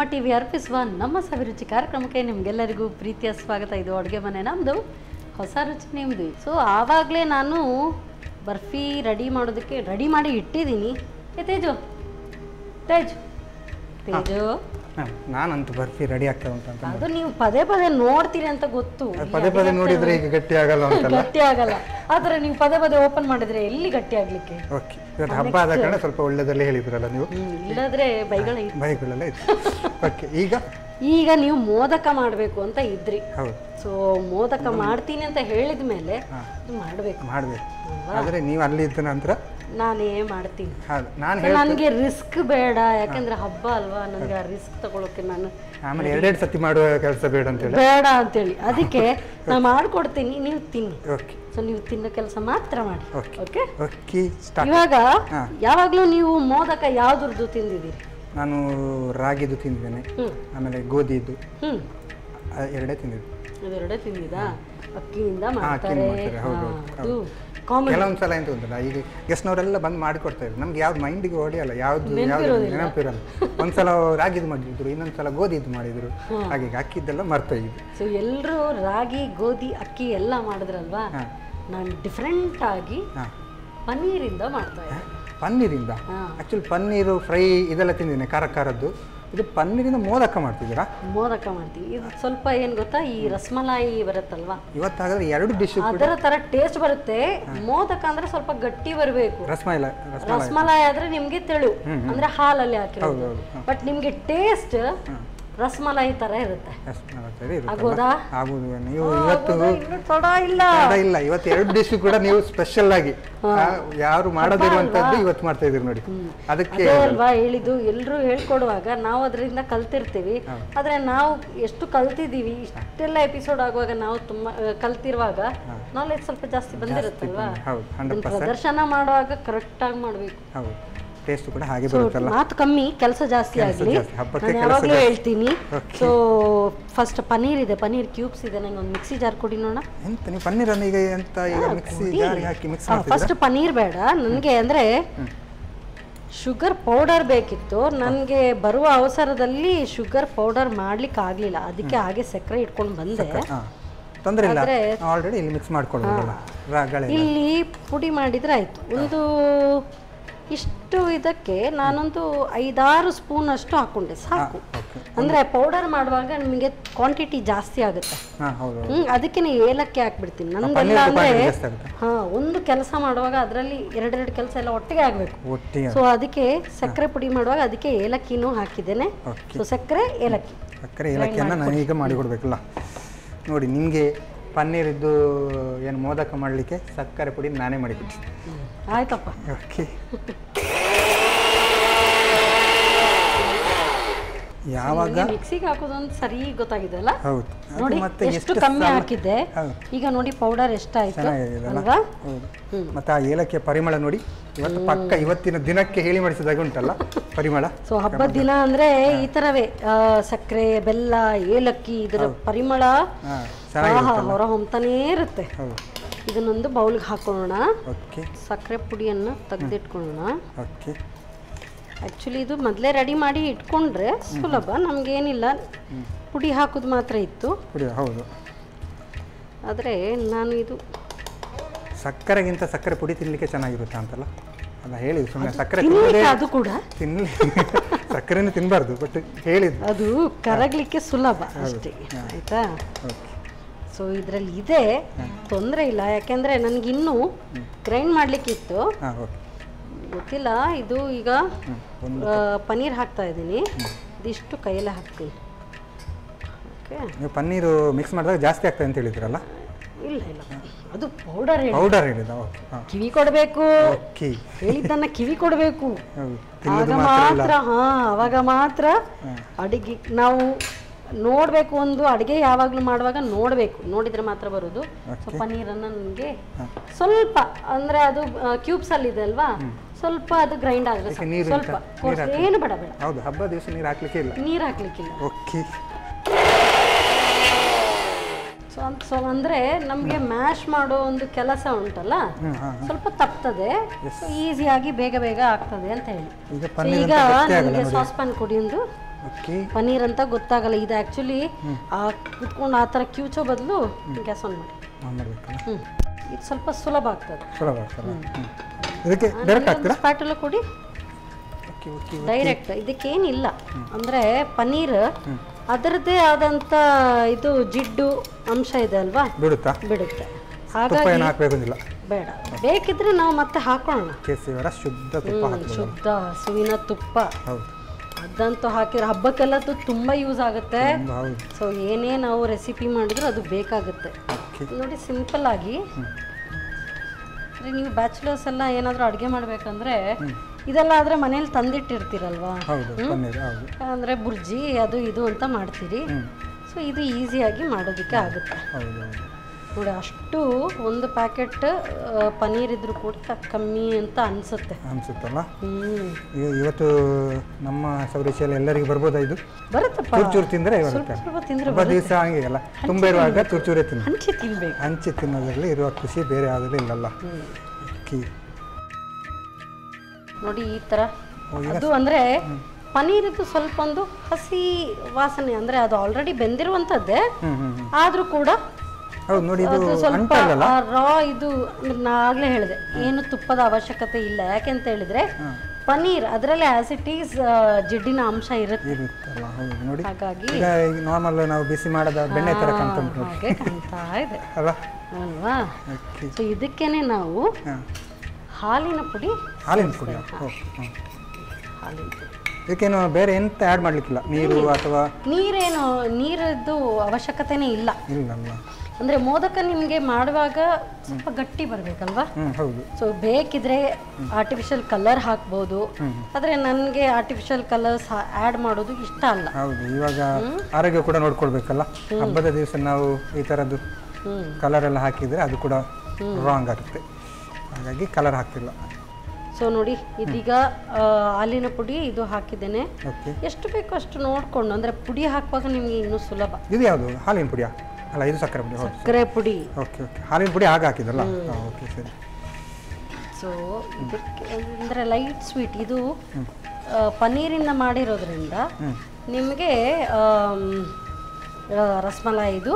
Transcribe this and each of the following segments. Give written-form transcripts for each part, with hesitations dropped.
ಅಮ್ಮ ಟಿವಿ ಅರ್ಪಿಸುವ ನಮ್ಮ ಸವಿರುಚಿ ಕಾರ್ಯಕ್ರಮಕ್ಕೆ ನಿಮಗೆಲ್ಲರಿಗೂ ಪ್ರೀತಿಯ ಸ್ವಾಗತ. ಇದು ಅಡುಗೆ ಮನೆ ನಮ್ಮದು, ಹೊಸ ರುಚಿ ನಿಮ್ಮದು. ಸೊ ಆವಾಗಲೇ ನಾನು ಬರ್ಫಿ ರೆಡಿ ಮಾಡೋದಕ್ಕೆ ರೆಡಿ ಮಾಡಿ ಇಟ್ಟಿದ್ದೀನಿ. ತೇಜು ತೇಜು ತೇಜು ನಾನಂತೂ ಬರ್ಫಿ ರೆಡಿ ಆಗ್ತಾ ಉಂಟು. ಅದು ನೀವು ಪದೇ ಪದೇ ನೋಡ್ತೀರಿ ಅಂತ ಗೊತ್ತು. ಪದೇ ಪದೇ ನೋಡಿದ್ರೆ ಈಗ ಗಟ್ಟಿ ಆಗಲ್ಲ ಅಂತಲ್ಲ. ಗಟ್ಟಿ ಆಗಲ್ಲ, ಆದರೆ ನೀವು ಪದೇ ಪದೇ ಓಪನ್ ಮಾಡಿದ್ರೆ ಎಲ್ಲಿ ಗಟ್ಟಿ ಆಗ್ಲಿಕ್ಕೆ. ಓಕೆ, ಇವತ್ತು ಹಬ್ಬ ಆದ ಕಾರಣ ಸ್ವಲ್ಪ ಒಳ್ಳೆದಲ್ಲೇ ಹೇಳಿದ್ರಲ್ಲ ನೀವು. ಇಲ್ಲದ್ರೆ ಬೈಗಳೆಲ್ಲ ಇತ್ತು. ಓಕೆ, ಈಗ ನೀವು ಮೋದಕ ಮಾಡಬೇಕು ಅಂತ ಇದ್ರಿ. ಹೌದು. ಸೊ ಮೋದಕ ಮಾಡ್ತೀನಿ ಅಂತ ಹೇಳಿದ ಮೇಲೆ ಮಾಡಬೇಕು. ಆದರೆ ನೀವು ಅಲ್ಲಿ ಇದ್ದ ನಂತರ ನಾನೇ ಮಾಡ್ತೀನಿ. ನನಗೆ ರಿಸ್ಕ್ ಬೇಡ, ಯಾಕಂದ್ರೆ ಹಬ್ಬ ಅಲ್ವಾ, ನನಗೆ ಆ ರಿಸ್ಕ್ ತಗೊಳಕ್ಕೆ ನಾನು ಆಮೇಲೆ ಎರಡೆರಡು ಸತಿ ಮಾಡುವ ಕೆಲಸ ಬೇಡ ಅಂತೇಳಿ ಅದಕ್ಕೆ ನಾನು ಮಾಡ್ಕೊಡ್ತೀನಿ, ನೀವು ತಿನ್ನಿ. ಓಕೆ, ಸೊ ನೀವು ತಿನ್ನೋ ಕೆಲಸ ಮಾತ್ರ ಮಾಡಿ. Okay okay. ಇವಾಗ ಯಾವಾಗಲೂ ನೀವು ಮೋದಕ ಯಾವ್ದ್ರದ್ದು ತಿಂದಿದ್ದೀರಿ? ನಾನು ರಾಗಿದು ತಿಂದಿದ್ದೇನೆ, ಆಮೇಲೆ ಗೋಧಿದು ಎರಡೇ ತಿಂದಿದ್ದೆ. ಅದೆರಡೇ ತಿಂದಿದ್ದಾ? ಅಕ್ಕಿಯಿಂದ ಮಾಡ್ತಾರೆ. ಅದು ಕೆಲವೊಂದ್ಸಲ ಎಂತ ಉಂಟಲ್ಲ, ಈಗ ಗೆಸ್ಟ್ನವರೆಲ್ಲ ಬಂದು ಮಾಡಿಕೊಡ್ತಾ ಇದ್ರು, ನಮ್ಗೆ ಯಾವ್ದು ಮೈಂಡಿಗೆ ಹೊಡೆಯಲ್ಲ, ಯಾವ್ದು ನೆನಪಿರಲ್ಲ. ಒಂದ್ಸಲ ರಾಗಿದು ಮಾಡಿದ್ರು, ಇನ್ನೊಂದ್ಸಲ ಗೋಧಿದು ಮಾಡಿದ್ರು, ಹಾಗೆ ಅಕ್ಕಿದ್ದೆಲ್ಲ ಮರ್ತಾ ಇದ್ವಿ. ಸೊ ಎಲ್ಲರೂ ರಾಗಿ ಗೋಧಿ ಅಕ್ಕಿ ಎಲ್ಲ ಮಾಡಿದ್ರಲ್ವಾ, ನಾನು ಡಿಫ್ರೆಂಟ್ ಆಗಿ ಪನ್ನೀರಿಂದ ಮಾಡ್ತಾ ಇದ್ದೆ. ಪನ್ನೀರಿಂದ? ಆಕ್ಚುಲಿ ಪನ್ನೀರು ಫ್ರೈ ಇದೆಲ್ಲ ತಿಂದಿದ್ದೇನೆ, ಖಾರದ್ದು. ಇದು ಪನ್ನೀರಿಂದ ಮೋದಕ ಮಾಡ್ತಿದ್ದೀರಾ? ಮೋದಕ ಮಾಡ್ತೀವಿ. ಇದು ಸ್ವಲ್ಪ ಏನು ಗೊತ್ತಾ, ಈ ರಸಮಲಾಯಿ ಬರುತ್ತಲ್ವಾ, ಇವತ್ತಾದ್ರೆ ಎರಡು ಡಿಶ್ ಅದರ ತರ ಟೇಸ್ಟ್ ಬರುತ್ತೆ. ಮೋದಕ ಅಂದ್ರೆ ಸ್ವಲ್ಪ ಗಟ್ಟಿ ಬರಬೇಕು. ರಸಮಲಾಯಿ ಆದ್ರೆ ನಿಮ್ಗೆ ತೆಳು, ಅಂದ್ರೆ ಹಾಲಲ್ಲಿ ಹಾಕಿರೋದು. ಬಟ್ ನಿಮ್ಗೆ ಟೇಸ್ಟ್ ರಸಮಲಾಯಿ ತರ ಇರುತ್ತೆ. ಆಗೋದಾ? ನೀವು ಇವತ್ತು ಇಲ್ಲ, ಇವತ್ತು ಎರಡು ಡಿಶ್ ಕೂಡ ನೀವು ಸ್ಪೆಷಲ್ ಆಗಿ ಯಾರು ಮಾಡೋದಿರುವಂತದ್ದು ಇವತ್ತು ಮಾಡ್ತಾ ಇದೀರಿ ನೋಡಿ. ಅದಕ್ಕೆ ಅಲ್ವಾ ಹೇಳಿದ್ದು, ಎಲ್ಲರೂ ಹೇಳ್ಕೊಡುವಾಗ ನಾವು ಅದರಿಂದ ಕಲ್ತಿರ್ತೀವಿ. ಆದ್ರೆ ನಾವು ಎಷ್ಟು ಕಲ್ತಿದೀವಿ, ಇಷ್ಟೆಲ್ಲ ಎಪಿಸೋಡ್ ಆಗುವಾಗ ನಾವು ತುಂಬಾ ಕಲ್ತಿರುವಾಗ ನಾಲೆಜ್ ಸ್ವಲ್ಪ ಜಾಸ್ತಿ ಬಂದಿರುತ್ತಲ್ವಾ. ಪ್ರದರ್ಶನ ಮಾಡುವಾಗ ಕರೆಕ್ಟ್ ಆಗಿ ಮಾಡ್ಬೇಕು. ಟೇಸ್ಟ್ ಕೂಡ ಹಾಗೆ ಬರುತ್ತಲ್ಲ. ಮಾತು ಕಮ್ಮಿ, ಕೆಲಸ ಜಾಸ್ತಿ ಆಗಲಿ, ನಾನು ಯಾವಾಗಲೂ ಹೇಳ್ತೀನಿ. ಸೊ ಫಸ್ಟ್ ಪನ್ನೀರ್ ಇದೆ, ಪನ್ನೀರ್ ಕ್ಯೂಬ್ಸ್ ಇದೆ, ನಂಗೆ ಒಂದು ಮಿಕ್ಸಿ ಜಾರ್ ಕೊಡಿ ನೋಡೋಣ. ಎಂತ ನೀವು ಪನ್ನೀರ್ ಅನ್ನು ಈಗ ಮಿಕ್ಸಿ ಜಾರಿಗೆ ಹಾಕಿ ಮಿಕ್ಸ್ ಮಾಡ್ತೀರಾ? ಫಸ್ಟ್ ಪನ್ನೀರ್ ಬೇಡ ನನಗೆ, ಅಂದರೆ ಶುಗರ್ ಪೌಡರ್ ಬೇಕಿತ್ತು ನನಗೆ. ಬರುವ ಅವಸರದಲ್ಲಿ ಶುಗರ್ ಪೌಡರ್ ಮಾಡ್ಲಿಕ್ಕೆ ಆಗಲಿಲ್ಲ, ಅದಕ್ಕೆ ಹಾಗೆ ಸಕ್ಕರೆ ಇಟ್ಕೊಂಡು ಬಂದೆ. ತೊಂದರೆ ಇಲ್ಲ, ಆಲ್ರೆಡಿ ಇಲ್ಲಿ ಮಿಕ್ಸ್ ಮಾಡ್ಕೊಳ್ಳೋದಲ್ಲ. ಇಲ್ಲಿ ಪುಡಿ ಮಾಡಿದ್ರೆ ಆಯಿತು. ಒಂದು ಇಷ್ಟು ಇದಕ್ಕೆ ನಾನೊಂದು 5-6 ಸ್ಪೂನ್ ಅಷ್ಟು ಹಾಕೊಂಡೆ, ಸಾಕು. ಅಂದರೆ ಪೌಡರ್ ಮಾಡುವಾಗ ನಿಮಗೆ ಕ್ವಾಂಟಿಟಿ ಜಾಸ್ತಿ ಆಗುತ್ತೆ. ಅದಕ್ಕೆ ಏಲಕ್ಕಿ ಹಾಕ್ಬಿಡ್ತೀನಿ. ನಂದೆಲ್ಲ ಅಂದರೆ ಒಂದು ಕೆಲಸ ಮಾಡುವಾಗ ಅದರಲ್ಲಿ ಎರಡೆರಡು ಕೆಲಸ ಎಲ್ಲ ಒಟ್ಟಿಗೆ ಆಗಬೇಕು. ಸೊ ಅದಕ್ಕೆ ಸಕ್ಕರೆ ಪುಡಿ ಮಾಡುವಾಗ ಅದಕ್ಕೆ ಏಲಕ್ಕಿನೂ ಹಾಕಿದ್ದೇನೆ. ಸೊ ಸಕ್ಕರೆ ಏಲಕ್ಕಿಯನ್ನು ನಾನು ಈಗ ಮಾಡಿಕೊಡ್ಬೇಕಲ್ಲ ನೋಡಿ. ನಿಮಗೆ ಪನ್ನೀರಿದ್ದು ಏನು ಮೋದಕ ಮಾಡಲಿಕ್ಕೆ ಸಕ್ಕರೆ ಪುಡಿ ನಾನೇ ಮಾಡಿಕೊಡ್ತೀನಿ. ಆಯ್ತಪ್ಪ. ಓಕೆ, ಯಾವಾಗ ಮಿಕ್ಸಿಗೆ ಹಾಕೋದು ಅಂತ ಸರಿ ಗೊತ್ತಾಗಿದೆ ಅಲ್ಲ? ಹೌದು. ನೋಡಿ ಎಷ್ಟು ಕಮ್ಮಿ ಹಾಕಿದ್ದೆ, ಈಗ ನೋಡಿ ಪೌಡರ್ ಎಷ್ಟಾಯ್ತು ಅಲ್ವಾ? ಮತ್ತೆ ಆ ಏಲಕ್ಕಿಯ ಪರಿಮಳ ನೋಡಿ, ಇವತ್ತು ಪಕ್ಕ ಇವತ್ತಿನ ದಿನಕ್ಕೆ ಹೇಳಿ ಮಾಡಿಸಿದಾಗ ಉಂಟಲ್ಲ ಪರಿಮಳ. ಸೊ ಹಬ್ಬದ ದಿನ ಅಂದ್ರೆ ಈ ತರವೇ ಸಕ್ಕರೆ, ಬೆಲ್ಲ, ಏಲಕ್ಕಿ ಇದರ ಪರಿಮಳ ಹೊರ ಹೊಮ್ತಾನೇ ಇರುತ್ತೆ. ಇದನ್ನೊಂದು ಬೌಲ್ಗೆ ಹಾಕೊಳ್ಳೋಣ. ಸಕ್ಕರೆ ಪುಡಿಯನ್ನು ತೆಗೆದಿಟ್ಕೊಳ್ಳೋಣ. ಆ್ಯಕ್ಚುಲಿ ಇದು ಮೊದಲೇ ರೆಡಿ ಮಾಡಿ ಇಟ್ಕೊಂಡ್ರೆ ಸುಲಭ, ನಮಗೇನಿಲ್ಲ, ಪುಡಿ ಹಾಕೋದು ಮಾತ್ರ ಇತ್ತು. ಹೌದು, ಆದರೆ ನಾನು ಇದು ಸಕ್ಕರೆಗಿಂತ ಸಕ್ಕರೆ ಪುಡಿ ತಿನ್ನಲಿಕ್ಕೆ ಚೆನ್ನಾಗಿರುತ್ತೆ ಅಂತಲ್ಲ, ಅಲ್ಲ ಹೇಳಿದ್ದು. ಸುಮ್ಮನೆ ಸಕ್ಕರೆ ಅದು ಕೂಡ ತಿನ್ನಲಿ, ಸಕ್ಕರೆನೂ ತಿನ್ನಬಾರ್ದು, ಬಟ್ ಹೇಳಿದ್ದು ಅದು ಕರಗಲಿಕ್ಕೆ ಸುಲಭ ಅಷ್ಟೇ. ಆಯಿತಾ? ಸೊ ಇದರಲ್ಲಿ ಇದೆ, ತೊಂದರೆ ಇಲ್ಲ. ಯಾಕೆಂದರೆ ನನಗಿನ್ನೂ ಗ್ರೈಂಡ್ ಮಾಡಲಿಕ್ಕಿತ್ತು, ಗೊತ್ತಿಲ್ಲ. ಇದು ಈಗ ಪನ್ನೀರ್ ಹಾಕ್ತಾ ಇದ್ದೀನಿ, ಇದಿಷ್ಟು ಕೈಯಲ್ಲೇ ಹಾಕ್ತೀನಿ. ಓಕೆ, ನೀವು ಪನ್ನೀರು ಮಿಕ್ಸ್ ಮಾಡಿದಾಗ ಜಾಸ್ತಿ ಆಗ್ತದೆ ಅಂತ ಹೇಳಿದ್ರಲ್ಲ? ಇಲ್ಲ, ಅದು ಪೌಡರ್ ಹೇಳಿದ. ಕಿವಿ ಕೊಡಬೇಕು, ಹೇಳಿದ್ದನ್ನ ಕಿವಿ ಕೊಡಬೇಕು, ಆಗ ಮಾತ್ರ. ಅವಾಗ ಮಾತ್ರ ಅಡಿಗೆ ನಾವು ನೋಡಬೇಕು. ಒಂದು ಅಡುಗೆ ಯಾವಾಗಲೂ ಮಾಡುವಾಗ ನೋಡಬೇಕು, ನೋಡಿದರೆ ಮಾತ್ರ ಬರೋದು. ಸೊ ಪನ್ನೀರನ್ನು ನನಗೆ ಸ್ವಲ್ಪ, ಅಂದರೆ ಅದು ಕ್ಯೂಬ್ಸಲ್ಲಿದೆ ಅಲ್ವಾ, ಸ್ವಲ್ಪ ಅದು ಗ್ರೈಂಡ್ ಆದರೆ ಸ್ವಲ್ಪ, ಏನು ಬೇಡ. ಹೌದು, ಹಬ್ಬ ದಿವಸ ನೀರು ಹಾಕ್ಲಿಕ್ಕಿಲ್ಲ. ಓಕೆ. ಸೊ ಅಂದರೆ ನಮಗೆ ಮ್ಯಾಶ್ ಮಾಡೋ ಒಂದು ಕೆಲಸ ಉಂಟಲ್ಲ, ಸ್ವಲ್ಪ ತಪ್ತದೆ, ಈಸಿಯಾಗಿ ಬೇಗ ಬೇಗ ಆಗ್ತದೆ ಅಂತ ಹೇಳಿ. ಈಗ ನನಗೆ ಸಾಸ್ ಪ್ಯಾನ್ ಕೊಡಿ ಒಂದು. ಓಕೆ. ಪನ್ನೀರ್ ಅಂತ ಗೊತ್ತಾಗಲ್ಲ. ಇದು ಆ್ಯಕ್ಚುಲಿ ಕುತ್ಕೊಂಡು ಆ ಥರ ಕಿವುಚೋ ಬದಲು ಗ್ಯಾಸ್ ಆನ್ ಮಾಡಿ ಮಾಡಬೇಕಲ್ಲ. ಇದು ಸ್ವಲ್ಪ ಸುಲಭ ಆಗ್ತದೆ. ಸುಲಭ ಆಗ್ತಲ್ಲ. ಇದಕ್ಕೆ ಡೈರೆಕ್ಟ್ ಹಾಕ್ತೀರಾ? ಸ್ಪ್ಯಾಟುಲ ಕೊಡಿ. Okay okay. ಡೈರೆಕ್ಟ್ ಇದಕ್ಕೇನಿಲ್ಲ. ಅಂದರೆ ಪನ್ನೀರ್ ಅದರದ್ದೇ ಆದಂಥ ಇದು ಜಿಡ್ಡು ಅಂಶ ಇದೆ ಅಲ್ವಾ, ಬಿಡುತ್ತಾ? ಬಿಡುತ್ತೆ. ತುಪ್ಪ ಹಾಗಾಗಿ ಏನು ಹಾಕಬೇಕಂದಿಲ್ಲ. ಬೇಡ, ಬೇಕಿದ್ರೆ ನಾವು ಮತ್ತೆ ಹಾಕೋಣ. ಕೇಸರಿವರ ಶುದ್ಧ ತುಪ್ಪ ಹಾಕ್ಬೋದು. ಶುದ್ಧ ಹಸುವಿನ ತುಪ್ಪ ಹೌದು. ಅದಂತೂ ಹಾಕಿದ್ರೆ ಹಬ್ಬಕ್ಕೆಲ್ಲ ತುಂಬ ಯೂಸ್ ಆಗುತ್ತೆ. ಹೌದು. ಸೊ ಏನೇ ನಾವು ರೆಸಿಪಿ ಮಾಡಿದ್ರು ಅದು ಬೇಕಾಗುತ್ತೆ. ನೋಡಿ ಸಿಂಪಲ್ ಆಗಿ ನೀವು ಬ್ಯಾಚುಲರ್ಸ್ ಎಲ್ಲ ಏನಾದರೂ ಅಡುಗೆ ಮಾಡಬೇಕಂದ್ರೆ ಇದೆಲ್ಲ ಆದರೆ ಮನೇಲಿ ತಂದಿಟ್ಟಿರ್ತೀರಲ್ವಾ, ಅಂದರೆ ಬುರ್ಜಿ ಅದು ಇದು ಅಂತ ಮಾಡ್ತೀರಿ. ಸೊ ಇದು ಈಸಿಯಾಗಿ ಮಾಡೋದಕ್ಕೆ ಆಗುತ್ತೆ. ನೋಡಿ ಅಷ್ಟು ಒಂದು ಪ್ಯಾಕೆಟ್ ಪನ್ನೀರ್ ಇದ್ರೂ ಕೂಡ ಕಮ್ಮಿ ಅಂತ ಅನ್ಸುತ್ತಲ್ಲ. ಇವತ್ತು ನಮ್ಮ ಸೌರೇಶಿಯಲ್ಲಿ ಎಲ್ಲರಿಗೂ ಬರ್ಬೋದಾ? ಇದು ಬರುತ್ತಪ್ಪ. ಚೂರು ತಿಂದರೆ ಹಬ್ಬ ದಿವಸ ಹಂಗೆ ಅಲ್ಲ, ತುಂಬ ಇರುವಾಗ ಚೂರೇ ತಿನ್ಬೇಕು. ಹಂಚಿ ತಿನ್ನೋದ್ರಲ್ಲಿ ಇರುವ ಖುಷಿ ಬೇರೆ ಯಾವುದರಲ್ಲಿ ಇಲ್ಲಲ್ಲ. ನೋಡಿ ಈ ಥರ ಅದು ಅಂದರೆ ಪನ್ನೀರಿದ್ದು ಸ್ವಲ್ಪ ಒಂದು ಹಸಿ ವಾಸನೆ, ಅಂದರೆ ಅದು ಆಲ್ರೆಡಿ ಬೆಂದಿರುವಂಥದ್ದೇ ಆದರೂ ಕೂಡ ಹೌದು. ನೋಡಿ ಇದು ಸ್ವಲ್ಪ ರಾ ಇದು ನಾ ಆಗಲೇ ಹೇಳಿದೆ, ಏನು ತುಪ್ಪದ ಅವಶ್ಯಕತೆ ಇಲ್ಲ. ಯಾಕೆಂತ ಹೇಳಿದ್ರೆ ಪನ್ನೀರ್ ಅದರಲ್ಲಿ ಆಸ್ ಇಟ್ ಈಸ್ ಜಿಡ್ಡಿನ ಅಂಶ ಇರುತ್ತಲ್ಲ. ನೋಡಿ ಹಾಗಾಗಿ ನಾರ್ಮಲ್ ನಾವು ಬಿಸಿ ಮಾಡದ ಬೆಣ್ಣೆ ತರ ಹಾಗೆ ಕಾಣ್ತಾ ಇದೆ ಅಲ್ವಾ. ಸೊ ಇದಕ್ಕೇನೆ ನಾವು ಹಾಲಿನ ಪುಡಿ. ಹಾಲಿನ ಪುಡಿ. ಇದಕ್ಕೇನು ಬೇರೆ ಎಂತ ಆ್ಯಡ್ ಮಾಡ್ಲಿಕ್ಕಿಲ್ಲ, ನೀರು ಅಥವಾ ನೀರದ್ದು ಅವಶ್ಯಕತೆನೇ ಇಲ್ಲ. ಅಂದರೆ ಮೋದಕ ನಿಮಗೆ ಮಾಡುವಾಗ ಸ್ವಲ್ಪ ಗಟ್ಟಿ ಬರಬೇಕಲ್ವಾ. ಸೊ ಬೇಕಿದ್ರೆ ಆರ್ಟಿಫಿಷಿಯಲ್ ಕಲರ್ ಹಾಕ್ಬೋದು, ಆದರೆ ನನಗೆ ಆರ್ಟಿಫಿಷಿಯಲ್ ಕಲರ್ಸ್ ಆ್ಯಡ್ ಮಾಡೋದು ಇಷ್ಟ ಅಲ್ಲ. ಹೌದು. ಇವಾಗ ಆರೋಗ್ಯ ಕೂಡ ನೋಡ್ಕೊಳ್ಬೇಕಲ್ಲ. ಹಬ್ಬದ ದಿವಸ ನಾವು ಈ ಥರದ್ದು ಕಲರ್ ಎಲ್ಲ ಹಾಕಿದರೆ ಅದು ಕೂಡ ರಾಂಗ್ ಆಗುತ್ತೆ. ಹಾಗಾಗಿ ಕಲರ್ ಹಾಕ್ತಿಲ್ಲ. ಸೊ ನೋಡಿ ಇದೀಗ ಹಾಲಿನ ಪುಡಿ ಇದು ಹಾಕಿದ್ದೇನೆ. ಎಷ್ಟು ಬೇಕೋ ಅಷ್ಟು ನೋಡಿಕೊಂಡು, ಅಂದರೆ ಪುಡಿ ಹಾಕುವಾಗ ನಿಮಗೆ ಇನ್ನೂ ಸುಲಭ. ಇದು ಯಾವುದು? ಹಾಲಿನ ಪುಡಿಯಾ? ಅಲ್ಲ, ಇದು ಸಕ್ಕರೆ ಪುಡಿ. ಸಕ್ಕರೆ ಪುಡಿ. Okay okay. ಹಾಲಿನ ಪುಡಿ ಆಗ ಹಾಕಿದಲ್ಲ. ಓಕೆ ಸರಿ. ಸೊ ಇದಕ್ಕೆ ಅಂದರೆ ಲೈಟ್ ಸ್ವೀಟ್, ಇದು ಪನ್ನೀರಿಂದ ಮಾಡಿರೋದ್ರಿಂದ ನಿಮಗೆ ರಸಮಲಾಯಿದು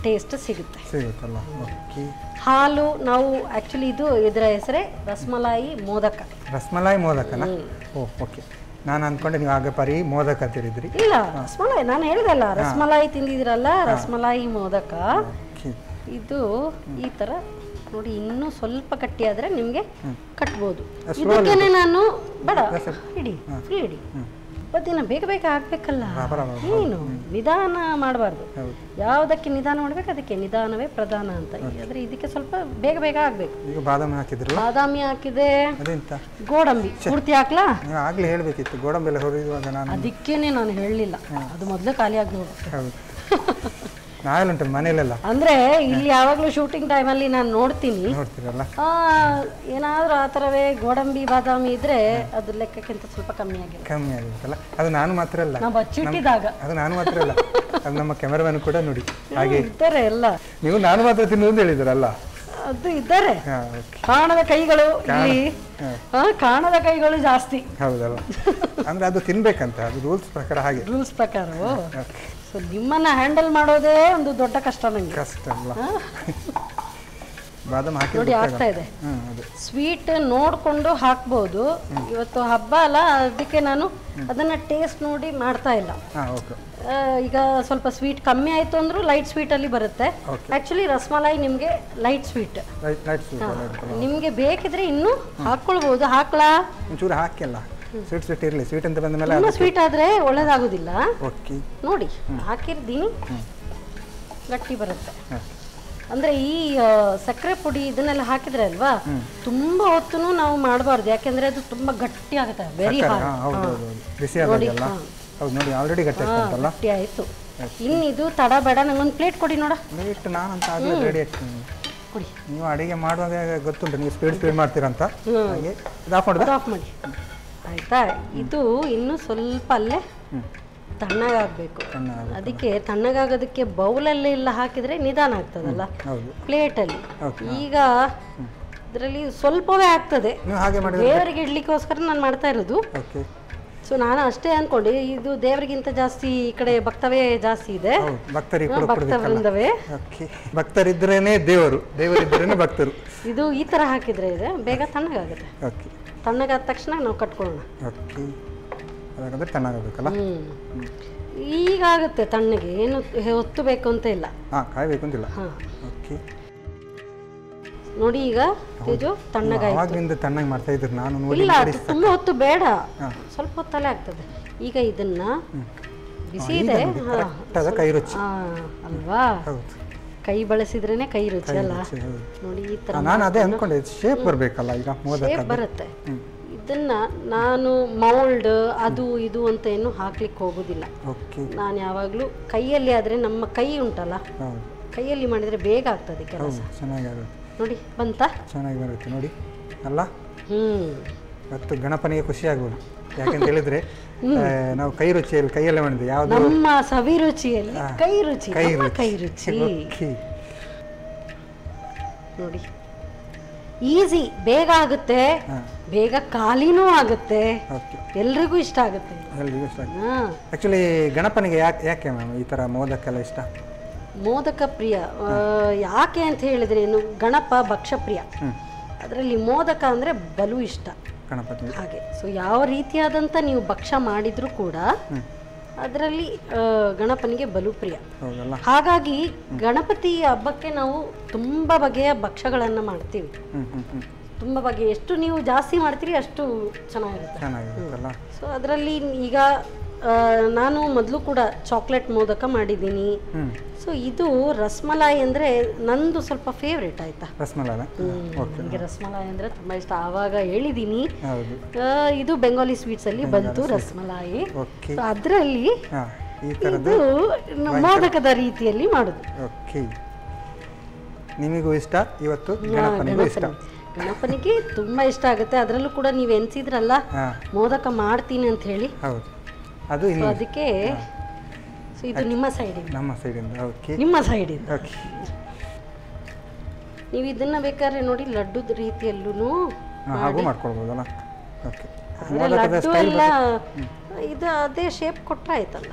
ಟೇಸ್ಟ್ ಸಿಗುತ್ತಲ್ಲ. ಓಕೆ. ಹಾಲು ನಾವು ಆ್ಯಕ್ಚುಲಿ ಇದರ ಹೆಸರೇ ರಸಮಲಾಯಿ ಮೋದಕ. ರಸಮಲಾಯಿ ಮೋದಕನಾ? ಓಕೆ. ನಾನು ಅಂದ್ಕೊಂಡೆ ನೀವು ಆಗ ಪರಿ ಮೋದಕ ತಿರಿದ್ರಿ. ಇಲ್ಲ, ರಸಮಲಾಯಿ ನಾನು ಹೇಳಿದಲ್ಲ, ರಸಮಲಾಯಿ ತಿಂದಿದ್ರಲ್ಲ, ರಸಮಲಾಯಿ ಮೋದಕ. ಇದು ಈ ಥರ ನೋಡಿ, ಇನ್ನೂ ಸ್ವಲ್ಪ ಗಟ್ಟಿ ಆದರೆ ನಿಮಗೆ ಕಟ್ಬೋದು. ಇದಕ್ಕೇನೆ ನಾನು ಬೇಡ ಇಡಿ, ಫ್ರೀ ಇಡಿ. ದಿನ ಬೇಗ ಬೇಗ ಹಾಕ್ಬೇಕಲ್ಲ, ಏನು ನಿಧಾನ ಮಾಡಬಾರ್ದು. ಯಾವುದಕ್ಕೆ ನಿಧಾನ ಮಾಡ್ಬೇಕು ಅದಕ್ಕೆ ನಿಧಾನವೇ ಪ್ರಧಾನ ಅಂತ. ಆದರೆ ಇದಕ್ಕೆ ಸ್ವಲ್ಪ ಬೇಗ ಬೇಗ ಆಗ್ಬೇಕು. ಈಗ ಬಾದಾಮಿ ಹಾಕಿದ್ರು, ಬಾದಾಮಿ ಹಾಕಿದೆ, ಗೋಡಂಬಿ ಪೂರ್ತಿ ಹಾಕ್ಲಾ? ಆಗ್ಲೇ ಹೇಳ್ಬೇಕಿತ್ತು, ಗೋಡಂಬಿ ಎಲ್ಲ ಹೊರಡುವಾಗ ನಾನು ಅದಕ್ಕೇನೆ ನಾನು ಹೇಳಲಿಲ್ಲ, ಅದು ಮೊದಲೇ ಖಾಲಿ ಆಗಿ ನೋಡಿ. ನಾವೆಲ್ಲ ಮನೇಲೆಲ್ಲ ಅಂದ್ರೆ ಇಲ್ಲಿ ಯಾವಾಗಲೂ ಶೂಟಿಂಗ್ ಟೈಮಲ್ಲಿ ನಾನು ನೋಡ್ತೀನಿ, ಏನಾದರೂ ಆ ಥರವೇ ಗೋಡಂಬಿ ಬಾದಾಮಿ ಇದ್ರೆ ಅದ್ರ ಲೆಕ್ಕಕ್ಕಿಂತ ಸ್ವಲ್ಪ ಕಮ್ಮಿ ಆಗಿರುತ್ತಲ್ಲ. ಅದು ನಾನು ಮಾತ್ರ ಅಲ್ಲ, ನಾವು ಬಚ್ಚಿಟ್ಟಿದಾಗ ಅದು ನಾನು ಮಾತ್ರ ಅಲ್ಲ, ಅದು ನಮ್ಮ ಕ್ಯಾಮರಾಮನ್ ಕೂಡ ನೋಡಿ ಹಾಗೆ ಇದ್ದಾರೆ ಎಲ್ಲ. ನೀವು ನಾನು ಮಾತ್ರ ತಿನ್ನೋದು ಹೇಳಿದ್ರಲ್ಲ, ಅದು ಇದ್ದಾರೆ. ಕಾಣದ ಕೈಗಳು ಇಲ್ಲಿ, ಕಾಣದ ಕೈಗಳು ಜಾಸ್ತಿ. ಹೌದಲ್ಲ, ಅಂದ್ರೆ ಅದು ತಿನ್ಬೇಕಂತ, ಅದು ರೂಲ್ಸ್ ಪ್ರಕಾರ. ಹಾಗೆ ರೂಲ್ಸ್ ಪ್ರಕಾರ. ಸೊ ನಿಮ್ಮನ್ನ ಹ್ಯಾಂಡಲ್ ಮಾಡೋದೇ ಒಂದು ದೊಡ್ಡ ಕಷ್ಟ ನನಗೆ. ಕಷ್ಟ ಅಲ್ಲ. ಬಾದಾಮಿ ಹಾಕಿ ನೋಡಿ ಆಗ್ತಾ ಇದೆ. ಸ್ವೀಟ್ ನೋಡ್ಕೊಂಡು ಹಾಕ್ಬೋದು. ಇವತ್ತು ಹಬ್ಬ ಅಲ್ಲ, ಅದಕ್ಕೆ ನಾನು ಅದನ್ನ ಟೇಸ್ಟ್ ನೋಡಿ ಮಾಡ್ತಾ ಇಲ್ಲ. ಈಗ ಸ್ವಲ್ಪ ಸ್ವೀಟ್ ಕಮ್ಮಿ ಆಯ್ತು ಅಂದ್ರೂ ಲೈಟ್ ಸ್ವೀಟ್ ಅಲ್ಲಿ ಬರುತ್ತೆ. ಆಕ್ಚುಲಿ ರಸಮಲಾಯಿ ನಿಮ್ಗೆ ಲೈಟ್ ಸ್ವೀಟ್, ನಿಮ್ಗೆ ಬೇಕಿದ್ರೆ ಇನ್ನು ಹಾಕೊಳ್ಬಹುದು. ಹಾಕ್ಲಾ? ಒಂಚೂರು ಹಾಕಿಲ್ಲ, ಸ್ವೀಟ್ ಸ್ವೀಟ್ ಇರಲಿ. ಸ್ವೀಟ್ ಅಂತ ಬಂದ ಮೇಲೆ ಇನ್ನೂ ಸ್ವೀಟ್ ಆದ್ರೆ ಒಳ್ಳೇದಾಗುದಿಲ್ಲ. ಓಕೆ ನೋಡಿ ಹಾಕಿರ್ತೀನಿ, ಗಟ್ಟಿ ಬರುತ್ತೆ. ಅಂದ್ರೆ ಈ ಸಕ್ಕರೆ ಪುಡಿ ಇದನ್ನೆಲ್ಲ ಹಾಕಿದ್ರೆ ಅಲ್ವಾ, ತುಂಬಾ ಹೊತ್ತು ನಾವು ಮಾಡಬಾರ್ದು, ಯಾಕೆಂದ್ರೆ ಅದು ತುಂಬಾ ಗಟ್ಟಿ ಆಗುತ್ತೆ. ವೆರಿ ನೋಡಿ ಆಲ್ರೆಡಿ ಗಟ್ಟಿ ಆಯ್ತು. ಇನ್ನಿದು ತಡ ಬೇಡ, ನಂಗೊಂದು ಪ್ಲೇಟ್ ಕೊಡಿ ನೋಡ. ರೆಡಿ ಆಗ್ತೀನಿ. ನೀವು ಅಡಿಗೆ ಮಾಡುವಾಗ ಗೊತ್ತುಂಟು, ನೀವು ಸ್ಪೀಡ್ ಮಾಡ್ತೀರಂತ. ಆಫ್ ಮಾಡಿ ಆಯ್ತಾ. ಇದು ಇನ್ನು ಸ್ವಲ್ಪ ಅಲ್ಲೇ ತಣ್ಣಗಾಗಬೇಕು. ಅದಕ್ಕೆ ತಣ್ಣಗಾಗೋದಕ್ಕೆ ಬೌಲಲ್ಲಿ ಎಲ್ಲ ಹಾಕಿದ್ರೆ ನಿಧಾನ ಆಗ್ತದಲ್ಲ, ಪ್ಲೇಟಲ್ಲಿ. ಈಗ ಇದರಲ್ಲಿ ಸ್ವಲ್ಪವೇ ಆಗ್ತದೆ, ದೇವರಿಗೆ ಇಡ್ಲಿಕ್ಕೋಸ್ಕರ ನಾನು ಮಾಡ್ತಾ ಇರೋದು. ಸೊ ನಾನು ಅಷ್ಟೇ ಅನ್ಕೊಂಡೆ, ಇದು ದೇವರಿಗಿಂತ ಜಾಸ್ತಿ ಈ ಕಡೆ ಭಕ್ತವೇ ಜಾಸ್ತಿ ಇದೆ, ಭಕ್ತರಿಗೆ ಭಕ್ತ ವೃಂದವೇ. ಭಕ್ತರಿದ್ರೇನೆ ದೇವರು, ದೇವರಿದ್ರೇನೆ ಭಕ್ತರು. ಇದು ಈ ಥರ ಹಾಕಿದ್ರೆ ಇದೆ ಬೇಗ ತಣ್ಣಗಾಗುತ್ತೆ. ಓಕೆ, ತಣ್ಣಗಾದ ತಕ್ಷಣ ನಾವು ಕಟ್ಕೊಳ್ಳೋಣ. ಓಕೆ, ಹಾಗಾದ್ರೆ ತಣ್ಣಗಾಗಬೇಕಲ್ಲ. ಈಗಾಗುತ್ತೆ ತಣ್ಣಗೆ, ಏನು ಹೊತ್ತು ಬೇಕು ಅಂತ ಇಲ್ಲ. ಕಾಯಬೇಕು ಅಂತಿಲ್ಲ. ಓಕೆ, ನೋಡಿ ಈಗ ತೇಜು ತಣ್ಣಗಾಯ್ತು. ಆವಾಗಿಂದ ತಣ್ಣಗೆ ಮಾಡ್ತಾ ಇದ್ರು ನಾನು ನೋಡಿ. ಇಲ್ಲ, ತುಂಬಾ ಹೊತ್ತು ಬೇಡ, ಸ್ವಲ್ಪ ಹೊತ್ತಲ್ಲೇ ಆಗ್ತದೆ. ಈಗ ಇದನ್ನ ಬಿಸಿ ಇದೆ ಕೈ ರುಚಿ ಅಲ್ವಾ, ಕೈ ಬಳಸಿದ್ರೇನೆ ಕೈ ರುಚಿ ಅಲ್ಲ. ನೋಡಿ ಈ ತರ ನಾನು ಅದೇ ಅನ್ಕೊಂಡೆ, ಶೇಪ್ ಬರಬೇಕಲ್ಲ, ಈಗ ಮೋದಕ ಬರುತ್ತೆ. ಇದನ್ನ ನಾನು ಮೌಲ್ಡ್ ಅದು ಇದು ಅಂತ ಏನು ಹಾಕ್ಲಿಕ್ಕೆ ಹೋಗೋದಿಲ್ಲ. ನಾನು ಯಾವಾಗಲೂ ಕೈಯಲ್ಲಿ ಆದ್ರೆ, ನಮ್ಮ ಕೈ ಉಂಟಲ್ಲ, ಕೈಯಲ್ಲಿ ಮಾಡಿದ್ರೆ ಬೇಗ ಆಗ್ತದೆ ಕೆಲಸ. ಚೆನ್ನಾಗಿರುತ್ತೆ ನೋಡಿ, ಬಂತ ಚೆನ್ನಾಗಿ ಬರುತ್ತೆ ನೋಡಿ ಅಲ್ಲ. ಮತ್ತು ಗಣಪನಿಗೆ ಖುಷಿ ಆಗ್ಬೋದು, ಯಾಕಂತ ಹೇಳಿದ್ರೆ ನಾವು ಕೈ ರುಚಿಯಲ್ಲಿ ಕೈಯಲ್ಲೇ ಮಾಡಿದ್ವಿ. ಯಾವುದು ನಮ್ಮ ಸವಿರುಚಿಯಲ್ಲಿ ಕೈ ರುಚಿ, ಕೈ ರುಚಿ ನೋಡಿ. ಈಸಿ, ಬೇಗ ಆಗುತ್ತೆ, ಬೇಗ ಖಾಲಿನೂ ಆಗುತ್ತೆ, ಎಲ್ರಿಗೂ ಇಷ್ಟ ಆಗುತ್ತೆ. ಎಲ್ರಿಗೂ ಇಷ್ಟ ಆಗುತ್ತೆ. ಆಕ್ಚುಲಿ ಗಣಪನಿಗೆ ಯಾಕೆ ಮ್ಯಾಮ್ ಈ ಥರ ಮೋದಕ್ಕೆಲ್ಲ ಇಷ್ಟ? ಮೋದಕ ಪ್ರಿಯ ಯಾಕೆ ಅಂತ ಹೇಳಿದ್ರೆ, ಏನು ಗಣಪ ಭಕ್ಷ್ಯಪ್ರಿಯ, ಅದರಲ್ಲಿ ಮೋದಕ ಅಂದರೆ ಬಲು ಇಷ್ಟ ಗಣಪತಿ ಹಾಗೆ. ಸೊ ಯಾವ ರೀತಿಯಾದಂಥ ನೀವು ಭಕ್ಷ್ಯ ಮಾಡಿದರೂ ಕೂಡ ಅದರಲ್ಲಿ ಗಣಪನಿಗೆ ಬಲು ಪ್ರಿಯ. ಹಾಗಾಗಿ ಗಣಪತಿ ಹಬ್ಬಕ್ಕೆ ನಾವು ತುಂಬ ಬಗೆಯ ಭಕ್ಷ್ಯಗಳನ್ನು ಮಾಡ್ತೀವಿ. ತುಂಬ ಬಗೆಯ, ಎಷ್ಟು ನೀವು ಜಾಸ್ತಿ ಮಾಡ್ತೀರಿ ಅಷ್ಟು ಚೆನ್ನಾಗಿರುತ್ತೆ. ಸೊ ಅದರಲ್ಲಿ ಈಗ ನಾನು ಮೊದಲು ಕೂಡ ಚಾಕ್ಲೇಟ್ ಮೋದಕ ಮಾಡಿದ್ದೀನಿ. ಸೊ ಇದು ರಸ್ಮಲಾಯಿ ಅಂದರೆ ನಂದು ಸ್ವಲ್ಪ ಫೇವ್ರೇಟ್ ಆಯ್ತಾ. ನನಗೆ ರಸ್ಮಲಾಯಿ ಅಂದರೆ ತುಂಬ ಇಷ್ಟ, ಆವಾಗ ಹೇಳಿದ್ದೀನಿ. ಇದು ಬೆಂಗಾಲಿ ಸ್ವೀಟ್ಸ್ ಅಲ್ಲಿ ಬಂತು ರಸ್ಮಲಾಯಿ. ಸೊ ಅದರಲ್ಲಿ ಇದು ಮೋದಕದ ರೀತಿಯಲ್ಲಿ ಮಾಡುದು. ನಿಮಗೂ ಇಷ್ಟ, ಇವತ್ತು ಗಣಪನಿಗೆ ತುಂಬಾ ಇಷ್ಟ ಆಗುತ್ತೆ. ಅದರಲ್ಲೂ ಕೂಡ ನೀವು ಎನ್ಸಿದ್ರಲ್ಲ ಮೋದಕ ಮಾಡ್ತೀನಿ ಅಂತ ಹೇಳಿ, ಅದು ಅದಕ್ಕೆ. ಸೊ ಇದು ನಿಮ್ಮ ಸೈಡಿಂದ, ನಮ್ಮ ಸೈಡಿಂದ. ಓಕೆ, ನಿಮ್ಮ ಸೈಡಿಂದ. ಓಕೆ, ನೀವು ಇದನ್ನ ಬೇಕಾದ್ರೆ ನೋಡಿ ಲಡ್ಡುದ ರೀತಿಯಲ್ಲೂ ಹಾಗೂ ಮಾಡ್ಕೊಳ್ಬೋದಲ್ಲ. ಓಕೆ, ಲಡ್ಡು ಎಲ್ಲ ಇದು ಅದೇ ಶೇಪ್ ಕೊಟ್ಟರೆ ಆಯ್ತಲ್ಲ.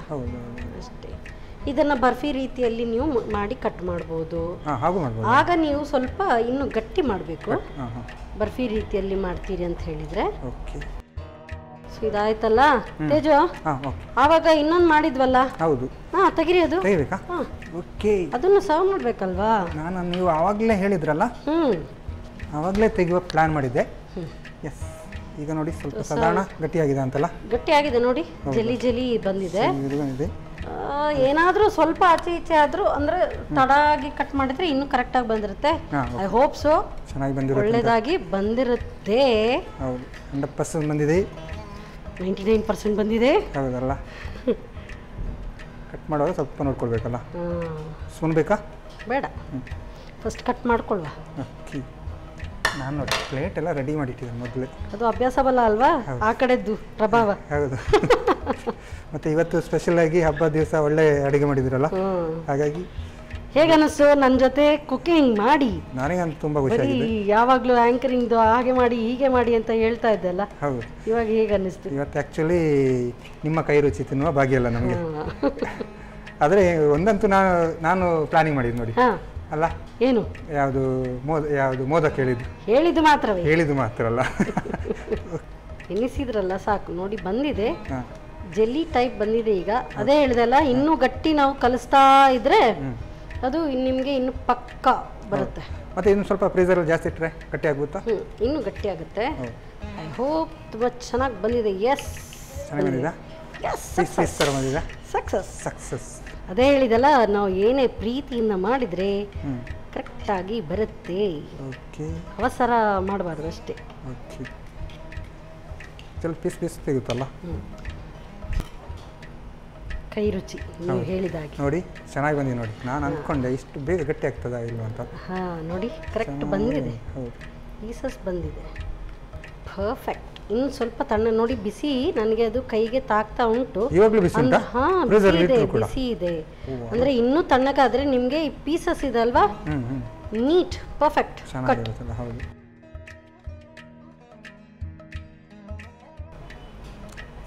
ಅಷ್ಟೇ. ಇದನ್ನ ಬರ್ಫಿ ರೀತಿಯಲ್ಲಿ ನೀವು ಮಾಡಿ ಕಟ್ ಮಾಡ್ಬೋದು. ಆಗ ನೀವು ಸ್ವಲ್ಪ ಇನ್ನು ಗಟ್ಟಿ ಮಾಡಬೇಕು. ಬರ್ಫಿ ರೀತಿಯಲ್ಲಿ ಮಾಡ್ತೀರಿ ಅಂತ ಹೇಳಿದ್ರೆ. ಸೊ ಇದಾಯ್ತಲ್ಲ ತೇಜು, ಆವಾಗ ಇನ್ನೊಂದು ಮಾಡಿದ್ವಲ್ಲ. ಹೌದು, ತೆಗಿರಿ, ಅದು ಅದನ್ನು ಸರ್ವ್ ಮಾಡ್ಬೇಕಲ್ವಾ. ನಾನು ನೀವು ಆವಾಗಲೇ ಹೇಳಿದ್ರಲ್ಲ, ಆವಾಗಲೇ ತೆಗೆಯುವ ಪ್ಲಾನ್ ಮಾಡಿದ್ದೆ. ಎಸ್, ಈಗ ನೋಡಿ ಸ್ವಲ್ಪ ಸಾಧಾರಣ ಗಟ್ಟಿಯಾಗಿದೆ ಅಂತಲ್ಲ. ಗಟ್ಟಿಯಾಗಿದೆ ನೋಡಿ, ಜೆಲಿ ಜೆಲಿ ಬಂದಿದೆ. ಏನಾದರೂ ಸ್ವಲ್ಪ ಆಚೆ ಈಚೆ ಆದರೂ ಅಂದರೆ ತಡಾಗಿ ಕಟ್ ಮಾಡಿದ್ರೆ ಇನ್ನೂ ಕರೆಕ್ಟಾಗಿ ಬಂದಿರುತ್ತೆ. I hope so. ಚೆನ್ನಾಗಿ ಬಂದಿರುತ್ತೆ, ಒಳ್ಳೆಯದಾಗಿ ಬಂದಿರುತ್ತೆ. ಹೌದು, 100% ಬಂದಿದೆ, 99% ಬಂದಿದೆ. ಹೌದಲ್ಲ. ಕಟ್ ಮಾಡುವಾಗ ಸ್ವಲ್ಪ ನೋಡ್ಕೊಳ್ಬೇಕಲ್ಲ. ಸ್ಪೂನ್ ಬೇಕಾ? ಬೇಡ, ಫಸ್ಟ್ ಕಟ್ ಮಾಡ್ಕೊಳ್ವಾ. ಓಕೆ, ನಾನು ನೋಡಿ ಪ್ಲೇಟ್ ಎಲ್ಲ ರೆಡಿ ಮಾಡಿಟ್ಟಿದ್ದೆ ಮೊದಲೇ. ಅದು ಅಭ್ಯಾಸ ಬಲ್ಲ ಅಲ್ವಾ, ಆ ಕಡೆದ್ದು ಪ್ರಭಾವ. ಹೌದು. ಮತ್ತು ಇವತ್ತು ಸ್ಪೆಷಲ್ ಆಗಿ ಹಬ್ಬ ದಿವಸ ಒಳ್ಳೆ ಅಡುಗೆ ಮಾಡಿದ್ರಲ್ಲ, ಹಾಗಾಗಿ ಹೇಗನ್ನಿಸ್ತು ನನ್ನ ಜೊತೆ ಕುಕಿಂಗ್ ಮಾಡಿ? ನನಗಂತೂ ತುಂಬ ಖುಷಿಯಾಗಿದೆ. ಯಾವಾಗಲೂ ಆ್ಯಂಕರಿಂಗ್ದು ಹಾಗೆ ಮಾಡಿ ಹೀಗೆ ಮಾಡಿ ಅಂತ ಹೇಳ್ತಾ ಇದ್ದೆಲ್ಲ. ಹೌದು, ಇವಾಗ ಹೇಗನ್ನಿಸ್ತು? ಇವತ್ತು ಆ್ಯಕ್ಚುಲಿ ನಿಮ್ಮ ಕೈ ರುಚಿ ತಿನ್ನುವ ಭಾಗ್ಯ ಅಲ್ಲ ನಮಗೆ. ಆದರೆ ಒಂದಂತೂ ನಾನು ಪ್ಲಾನಿಂಗ್ ಮಾಡಿದ್ದು ನೋಡಿ ಅಲ್ಲ. ಏನು? ಯಾವುದು ಮೋದಕ ಹೇಳಿದ್ದು ಮಾತ್ರವೇ? ಹೇಳಿದ್ದು ಮಾತ್ರ ಅಲ್ಲ, ಎನಿಸಿದ್ರಲ್ಲ ಸಾಕು. ನೋಡಿ ಬಂದಿದೆ, ಜೆಲ್ಲಿ ಟೈಪ್ ಬಂದಿದೆ. ಈಗ ಅದೇ ಹೇಳಿದೆಲ್ಲ, ಇನ್ನೂ ಗಟ್ಟಿ ನಾವು ಕಲಿಸ್ತಾ ಇದ್ರೆ ಅದು ನಿಮಗೆ ಇನ್ನು ಪಕ್ಕ ಬರುತ್ತೆ. ಮತ್ತೆ ಇನ್ನು ಸ್ವಲ್ಪ ಫ್ರೀಜರ್ ಜಾಸ್ತಿ ಇಟ್ಟರೆ ಗಟ್ಟಿ ಆಗುತ್ತಾ? ಇನ್ನೂ ಗಟ್ಟಿ ಆಗುತ್ತೆ. ಐ ಹೋಪ್ ತುಂಬ ಚೆನ್ನಾಗಿ ಬಂದಿದೆ. Yes, success. ಅದೇ ಹೇಳಿದಲ್ಲ, ನಾವು ಏನೇ ಪ್ರೀತಿಯಿಂದ ಮಾಡಿದ್ರೆ ಕರೆಕ್ಟಾಗಿ ಬರುತ್ತೆ. ಅವಸರ ಮಾಡಬಾರ್ದು ಅಷ್ಟೇ. ಸ್ವಲ್ಪ ಪೀಸ್ ತೆಗುತ್ತಲ್ಲ, ಕೈ ರುಚಿ ನೀವು ಹೇಳಿದಾಗೆ. ನೋಡಿ ಚೆನ್ನಾಗಿ ಬಂದಿದೆ ನೋಡಿ. ನಾನು ಅಂದ್ಕೊಂಡೆ ಇಷ್ಟು ಬೇಗ ಗಟ್ಟಿ ಆಗ್ತದಾ ಇಲ್ಲ ಅಂತ. ನೋಡಿ ಕರೆಕ್ಟ್ ಬಂದಿದೆ, ಪೀಸಸ್ ಬಂದಿದೆ, ಪರ್ಫೆಕ್ಟ್. ಇನ್ನು ಸ್ವಲ್ಪ ತಣ್ಣ ನೋಡಿ, ಬಿಸಿ ನನಗೆ ಅದು ಕೈಗೆ ತಾಕ್ತಾ ಉಂಟು. ಬಿಸಿ ಇದೆ ಅಂದ್ರೆ ಇನ್ನೂ ತಣ್ಣಗಾದ್ರೆ ನಿಮಗೆ ಈ ಪೀಸಸ್ ಇದೆ ಅಲ್ವಾ, ನೀಟ್ ಪರ್ಫೆಕ್ಟ್ ಕಟ್.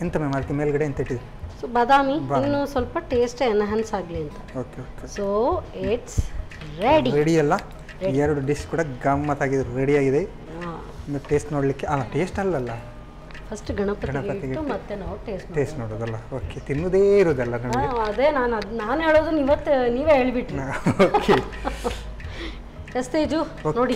ಎಂತ ಮ್ಯಾಮ್ ಅದಕ್ಕೆ ಮೇಲ್ಗಡೆ ಎಂತ ಇಟ್ಟಿದೆ? ಸೊ ಬಾದಾಮಿ ಇನ್ನೂ ಸ್ವಲ್ಪ ಟೇಸ್ಟ್ ಎನ್ಹಾನ್ಸ್ ಆಗಲಿ ಅಂತ. Okay okay. So it's ready ಅಲ್ಲ, 2 ಡಿಶ್ ಕೂಡ ಗಮ್ಮತ್ತಾಗಿದೆ, ರೆಡಿ ಆಗಿದೆ. ಇನ್ನು ಟೇಸ್ಟ್ ನೋಡಲಿಕ್ಕೆ ಟೇಸ್ಟ್ ಅಲ್ಲಲ್ಲ, ಫಸ್ಟ್ ಗಣಪತಿಗೆ ಮತ್ತೆ ನಾವು ಟೇಸ್ಟ್ ನೋಡೋದಲ್ಲ. ಓಕೆ, ತಿನ್ನೋದೇ ಇರೋದಲ್ಲ ನಮಗೆ. ಅದೇ ನಾನು ಹೇಳೋದು ನೀವೇ ಹೇಳ್ಬಿಟ್ರಿ. ಓಕೆ ಎಸ್ತೇಜು ನೋಡಿ,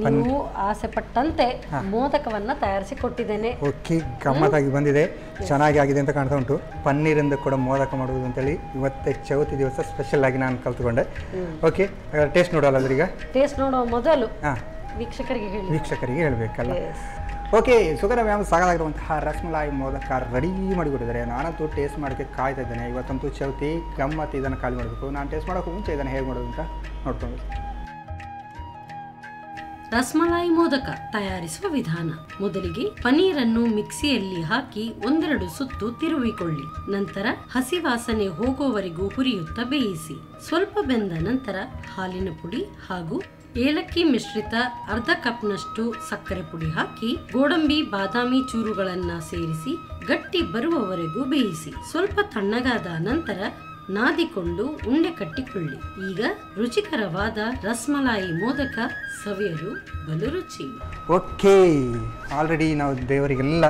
ನೀವು ಆಸೆ ಪಟ್ಟಂತೆ ಮೋದಕವನ್ನ ತಯಾರಿಸಿ ಕೊಟ್ಟಿದ್ದೇನೆ. ಓಕೆ, ಗಮ್ಮತ್ತಾಗಿ ಬಂದಿದೆ, ಚೆನ್ನಾಗಿ ಆಗಿದೆ ಅಂತ ಕಾಣ್ತಾ ಉಂಟು. ಪನ್ನೀರಿಂದ ಕೂಡ ಮೋದಕ ಮಾಡುವುದು ಅಂತೇಳಿ ಇವತ್ತೇ ಚೌತಿ ದಿವಸ ಸ್ಪೆಷಲ್ ಆಗಿ ನಾನು ಕಲ್ತ್ಕೊಂಡೆ. ಓಕೆ, ಟೇಸ್ಟ್ ನೋಡೋಲ್ಲ ಈಗ? ಟೇಸ್ಟ್ ನೋಡೋ ಮೊದಲು ವೀಕ್ಷಕರಿಗೆ ಹೇಳಬೇಕಲ್ಲ. Okay, ಸುಗರ ma'am ಸಾಕಾಗಿರುವಂತಹ rasmalai modak ready ಮಾಡಿಕೊಟ್ಟಿದ್ದಾರೆ. ನಾನಂತೂ ಟೇಸ್ಟ್ ಮಾಡೋಕ್ಕೆ ಕಾಯ್ತಾ ಇದ್ದೇನೆ. ಇವತ್ತಂತೂ ಚೌತಿ ಗಮ್ಮತ್ತು, ಇದನ್ನು ಖಾಲಿ ಮಾಡಬೇಕು. ನಾನು ಟೇಸ್ಟ್ ಮಾಡೋಕ್ಕೂ ಮುಂಚೆ ಇದನ್ನು ಹೇಗೆ ಮಾಡೋದು ಅಂತ ನೋಡ್ಕೊಂಡು. ರಸಮಲಾಯಿ ಮೋದಕ ತಯಾರಿಸುವ ವಿಧಾನ: ಮೊದಲಿಗೆ ಪನ್ನೀರನ್ನು ಮಿಕ್ಸಿಯಲ್ಲಿ ಹಾಕಿ 1-2 ಸುತ್ತು ತಿರುವಿಕೊಳ್ಳಿ. ನಂತರ ಹಸಿ ವಾಸನೆ ಹೋಗುವವರೆಗೂ ಹುರಿಯುತ್ತಾ ಬೇಯಿಸಿ. ಸ್ವಲ್ಪ ಬೆಂದ ನಂತರ ಹಾಲಿನ ಪುಡಿ ಹಾಗೂ ಏಲಕ್ಕಿ ಮಿಶ್ರಿತ ಅರ್ಧ ಕಪ್ನಷ್ಟು ಸಕ್ಕರೆ ಪುಡಿ ಹಾಕಿ ಗೋಡಂಬಿ ಬಾದಾಮಿ ಚೂರುಗಳನ್ನ ಸೇರಿಸಿ ಗಟ್ಟಿ ಬರುವವರೆಗೂ ಬೇಯಿಸಿ. ಸ್ವಲ್ಪ ತಣ್ಣಗಾದ ನಂತರ ನಾದಿಕೊಂಡು ಉಂಡೆ ಕಟ್ಟಿಕೊಳ್ಳಿ. ಈಗ ರುಚಿಕರವಾದ ರಸಮಲಾಯಿ ಮೋದಕ ಸವಿಯಲು ಬಲು ರುಚಿ. ಓಕೆ, ಆಲ್ರೆಡಿ ನಾವು ದೇವರಿಗೆಲ್ಲ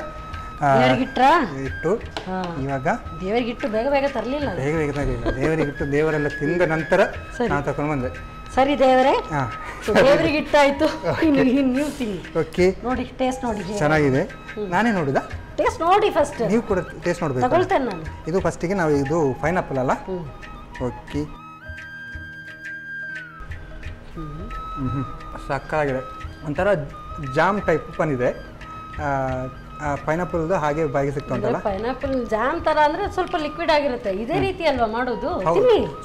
ಇಟ್ಟು ಇವಾಗ ದೇವರಿಗಿಟ್ಟು ಬೇಗ ತರಲಿಲ್ಲ. ದೇವರಿಗಿಟ್ಟು ದೇವರೆಲ್ಲ ತಿಂದ ನಂತರ ನಾವು ತಗೊಂಡು ಬಂದೆ. ಸರಿ ದೇವರೇ, ದೇವರಿಗೆ ಇಟ್ಟಾಯ್ತು, ನೀವು ತಿನ್ನಿ. ಓಕೆ, ನೋಡಿ ಟೇಸ್ಟ್ ನೋಡಿ, ಚೆನ್ನಾಗಿದೆ. ನಾನೇ ನೋಡುದಾ? ಟೇಸ್ಟ್ ನೋಡಿ ಫಸ್ಟ್. ನೀವು ಕೂಡ ಟೇಸ್ಟ್ ನೋಡ್ಬೇಕು. ತಗೊಳ್ತೇನೆ ನಾನು. ಇದು ಫಸ್ಟಿಗೆ ನಾವು ಇದು ಪೈನಾಪಲ್ ಅಲ್ಲ? ಓಕೆ, ಸಕ್ಕಾಗಿದೆ. ಒಂಥರ ಜಾಮ್ ಟೈಪ್ ಬಂದಿದೆ. ಪೈನಾಪಲ್ದು ಹಾಗೆ ಬಾಯಿಗೆ ಸಿಗ್ತಾ ಉಂಟಲ್ಲ. ಪೈನಾಪಲ್ ಜಾಮ್ ತರ ಅಂದ್ರೆ ಸ್ವಲ್ಪ ಲಿಕ್ವಿಡ್ ಆಗಿರುತ್ತೆ. ಇದೇ ರೀತಿ ಅಲ್ವಾ ಮಾಡೋದು?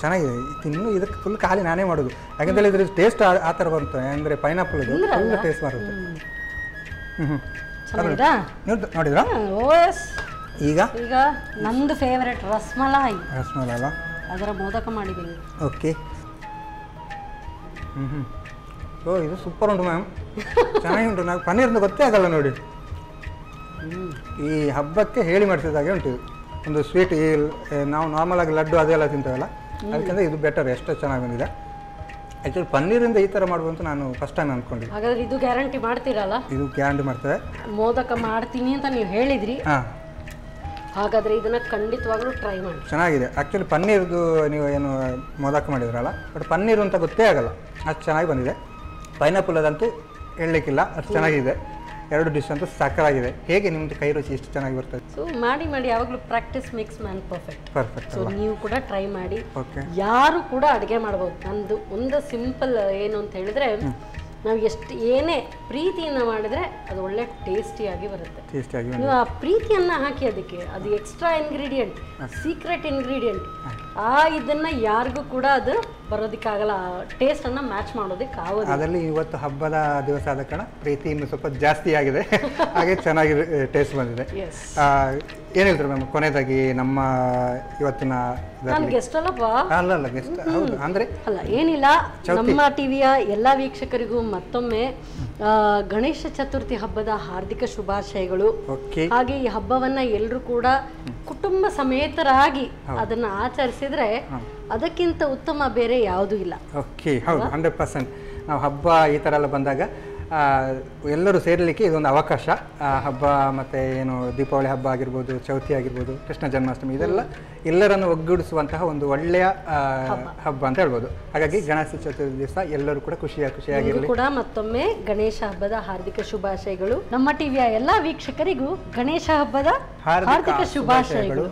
ಚೆನ್ನಾಗಿದೆ. ತಿನ್ನು ಇದಕ್ಕೆ ಫುಲ್ ಖಾಲಿ ನಾನೇ ಮಾಡೋದು. ಯಾಕಂತ ಹೇಳಿದ್ರೆ ಟೇಸ್ಟ್ ಆ ಥರ ಬರುತ್ತೆ. ಅಂದರೆ ಪೈನಾಪಲ್ ಫುಲ್ ಟೇಸ್ಟ್ ಬರುತ್ತೆ. ನೋಡಿದ್ರಾ? ಈಗ ನಂದು ಫೇವರೇಟ್ ರಸಮಲಾಯಿ ಅಲ್ಲ, ಅದರ ಮೋದಕ ಮಾಡಿದ್ದೀನಿ. ಓಕೆ. ಓ, ಇದು ಸೂಪರ್ ಉಂಟು ಮ್ಯಾಮ್, ಚೆನ್ನಾಗಿ ಉಂಟು. ನಾವು ಪನ್ನೀರ್ದು ಗೊತ್ತೇ ಆಗಲ್ಲ ನೋಡಿ. ಈ ಹಬ್ಬಕ್ಕೆ ಹೇಳಿ ಮಾಡಿಸಿದಾಗೆ ಉಂಟು. ಒಂದು ಸ್ವೀಟ್, ಈ ನಾವು ನಾರ್ಮಲ್ ಆಗಿ ಲಡ್ಡು ಅದೆಲ್ಲ ತಿಂತೇವಲ್ಲ, ಅದಕ್ಕಿಂತ ಇದು ಬೆಟರ್. ಎಷ್ಟು ಚೆನ್ನಾಗಿ ಬಂದಿದೆ. ಆ್ಯಕ್ಚುಲಿ ಪನ್ನೀರಿಂದ ಈ ಥರ ಮಾಡುವಂತ ನಾನು ಫಸ್ಟ್ ಟೈಮ್ ಅಂದ್ಕೊಂಡಿದ್ದೆ. ಹಾಗಾದ್ರೆ ಇದು ಗ್ಯಾರಂಟಿ ಮಾಡ್ತೀರಲ್ಲ? ಇದು ಗ್ಯಾರಂಟಿ ಮಾಡ್ತೇವೆ. ಮೋದಕ ಮಾಡ್ತೀನಿ ಅಂತ ನೀವು ಹೇಳಿದ್ರಿ. ಹಾಗಾದರೆ ಇದನ್ನು ಖಂಡಿತವಾಗ್ಲೂ ಟ್ರೈ ಮಾಡಿ. ಚೆನ್ನಾಗಿದೆ. ಆ್ಯಕ್ಚುಲಿ ಪನ್ನೀರ್ದು ನೀವು ಏನು ಮೋದಕ ಮಾಡಿದ್ರಲ್ಲ, ಬಟ್ ಪನ್ನೀರು ಅಂತ ಗೊತ್ತೇ ಆಗಲ್ಲ, ಅಷ್ಟು ಚೆನ್ನಾಗಿ ಬಂದಿದೆ. ಪೈನಾಪಲ್ ಅದಂತೂ ಹೇಳಲಿಕ್ಕಿಲ್ಲ, ಅಷ್ಟು ಚೆನ್ನಾಗಿದೆ. 2 ಡಿಶ್ ಅಂತೂ ಸಕ್ಕತ್ತಾಗಿದೆ. ಹೇಗೆ ನಿಮ್ಮದು ಕೈ ರುಚಿ ಇಷ್ಟು ಚೆನ್ನಾಗಿ ಬರ್ತದೆ? ಸೊ ಮಾಡಿ ಯಾವಾಗಲೂ practice makes man perfect. So ನೀವು ಕೂಡ ಟ್ರೈ ಮಾಡಿ. ಯಾರು ಕೂಡ ಅಡುಗೆ ಮಾಡ್ಬೋದು. ನಂದು ಒಂದು ಸಿಂಪಲ್ ಏನು ಅಂತ ಹೇಳಿದ್ರೆ, ನಾವು ಏನೇ ಪ್ರೀತಿಯನ್ನು ಮಾಡಿದ್ರೆ ಅದು ಒಳ್ಳೆ ಟೇಸ್ಟಿಯಾಗಿ ಬರುತ್ತೆ. ನೀವು ಆ ಪ್ರೀತಿಯನ್ನು ಹಾಕಿ ಅದಕ್ಕೆ, ಅದು ಎಕ್ಸ್ಟ್ರಾ ಇಂಗ್ರೀಡಿಯೆಂಟ್, ಸೀಕ್ರೆಟ್ ಇಂಗ್ರೀಡಿಯೆಂಟ್. ಇದನ್ನು ಯಾರಿಗೂ ಕೂಡ ಅದು ಬರೋದಕ್ಕಾಗಲ್ಲ, ಟೇಸ್ಟನ್ನು ಮ್ಯಾಚ್ ಮಾಡೋದಕ್ಕೆ ಆಗೋದು. ಅದರಲ್ಲಿ ಇವತ್ತು ಹಬ್ಬದ ದಿವಸ ಆದ ಕಾರಣ ಪ್ರೀತಿ ಇನ್ನು ಸ್ವಲ್ಪ ಜಾಸ್ತಿ ಆಗಿದೆ, ಹಾಗೆ ಚೆನ್ನಾಗಿ ಟೇಸ್ಟ್ ಬಂದಿದೆ. ಏನು ಹೇಳ್ತಾರೆ ಮ್ಯಾಮ್ ಕೊನೆಯದಾಗಿ ನಮ್ಮ ಇವತ್ತಿನ? ನಾನು ಗೆಸ್ಟ್ ಅಲ್ಲಪ್ಪ. ಅಲ್ಲ ಗೆಸ್ಟ್, ಹೌದು. ಅಂದರೆ ಅಲ್ಲ, ಏನಿಲ್ಲ, ನಮ್ಮ ಟಿವಿಯ ಎಲ್ಲ ವೀಕ್ಷಕರಿಗೂ ಮತ್ತೊಮ್ಮೆ ಗಣೇಶ ಚತುರ್ಥಿ ಹಬ್ಬದ ಹಾರ್ದಿಕ ಶುಭಾಶಯಗಳು. ಹಾಗೆ ಈ ಹಬ್ಬವನ್ನ ಎಲ್ಲರೂ ಕೂಡ ಕುಟುಂಬ ಸಮೇತರಾಗಿ ಅದನ್ನ ಆಚರಿಸಿದ್ರೆ ಅದಕ್ಕಿಂತ ಉತ್ತಮ ಬೇರೆ ಯಾವುದೂ ಇಲ್ಲ. ಓಕೆ, ಹೌದು, 100%. ನಾವು ಹಬ್ಬ ಈ ಥರ ಎಲ್ಲ ಬಂದಾಗ ಎಲ್ಲರೂ ಸೇರಲಿಕ್ಕೆ ಇದೊಂದು ಅವಕಾಶ. ಹಬ್ಬ ಮತ್ತು ಏನು ದೀಪಾವಳಿ ಹಬ್ಬ ಆಗಿರ್ಬೋದು, ಚೌತಿ ಆಗಿರ್ಬೋದು, ಕೃಷ್ಣ ಜನ್ಮಾಷ್ಟಮಿ, ಇದೆಲ್ಲ ಎಲ್ಲರನ್ನು ಒಗ್ಗೂಡಿಸುವಂತಹ ಒಂದು ಒಳ್ಳೆಯ ಹಬ್ಬ ಅಂತ ಹೇಳ್ಬೋದು. ಹಾಗಾಗಿ ಗಣೇಶ ಚತುರ್ಥಿ ದಿವಸ ಎಲ್ಲರೂ ಕೂಡ ಖುಷಿಯಾಗಿರಲಿ. ಕೂಡ ಮತ್ತೊಮ್ಮೆ ಗಣೇಶ ಹಬ್ಬದ ಹಾರ್ದಿಕ ಶುಭಾಶಯಗಳು. ನಮ್ಮ ಟಿವಿಯ ಎಲ್ಲ ವೀಕ್ಷಕರಿಗೂ ಗಣೇಶ ಹಬ್ಬದ ಹಾರ್ದಿಕ ಶುಭಾಶಯಗಳು.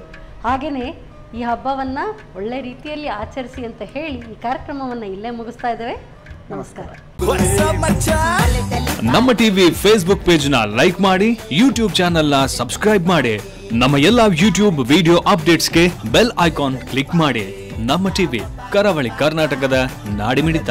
ಹಾಗೆಯೇ ಈ ಹಬ್ಬವನ್ನ ಒಳ್ಳೆ ರೀತಿಯಲ್ಲಿ ಆಚರಿಸಿ ಅಂತ ಹೇಳಿ ಈ ಕಾರ್ಯಕ್ರಮವನ್ನು ಇಲ್ಲೇ ಮುಗಿಸ್ತಾ ಇದ್ದೇವೆ. ನಮಸ್ಕಾರ. ನಮ್ಮ ಟಿವಿ ಫೇಸ್ಬುಕ್ ಪೇಜ್ ನ ಲೈಕ್ ಮಾಡಿ, ಯೂಟ್ಯೂಬ್ ಚಾನೆಲ್ ನ ಸಬ್ಸ್ಕ್ರೈಬ್ ಮಾಡಿ, ನಮ್ಮ ಎಲ್ಲಾ ಯೂಟ್ಯೂಬ್ ವಿಡಿಯೋ ಅಪ್ಡೇಟ್ಸ್ಗೆ ಬೆಲ್ ಐಕಾನ್ ಕ್ಲಿಕ್ ಮಾಡಿ. ನಮ್ಮ ಟಿವಿ, ಕರಾವಳಿ ಕರ್ನಾಟಕದ ನಾಡಿಮಿಡಿತ.